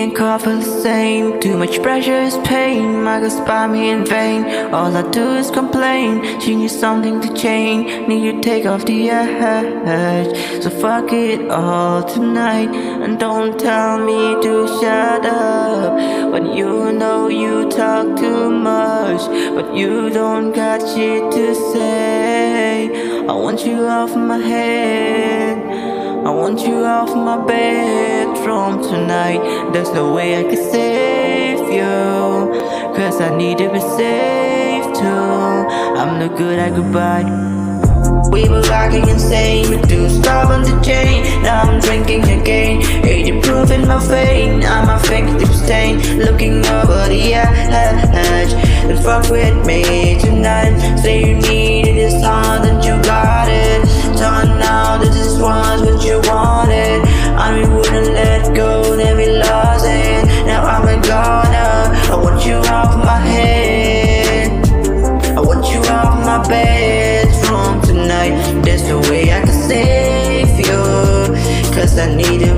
Getting caught for the same. Too much pressure is pain. My girl's by me in vain. All I do is complain. She needs something to change. Need to take off the edge. So fuck it all tonight. And don't tell me to shut up. When you know you talk too much, but you don't got shit to say. I want you off my head. I want you off my bedroom tonight. There's no way I can save you, cause I need to be saved too. I'm no good at goodbye. We were rocking insane, we do stop on the chain. Now I'm drinking again, 80 proof in my vein. I'm a fingertip stain, looking over the edge. And fuck with me tonight. Say you need it, it's hard and you got it. Turn out that this was what you wanted. And we wouldn't let go, then we lost it. Now I'm a goner. I want you off my head. I want you off my bedroom tonight. There's no way I can save you, cause I need to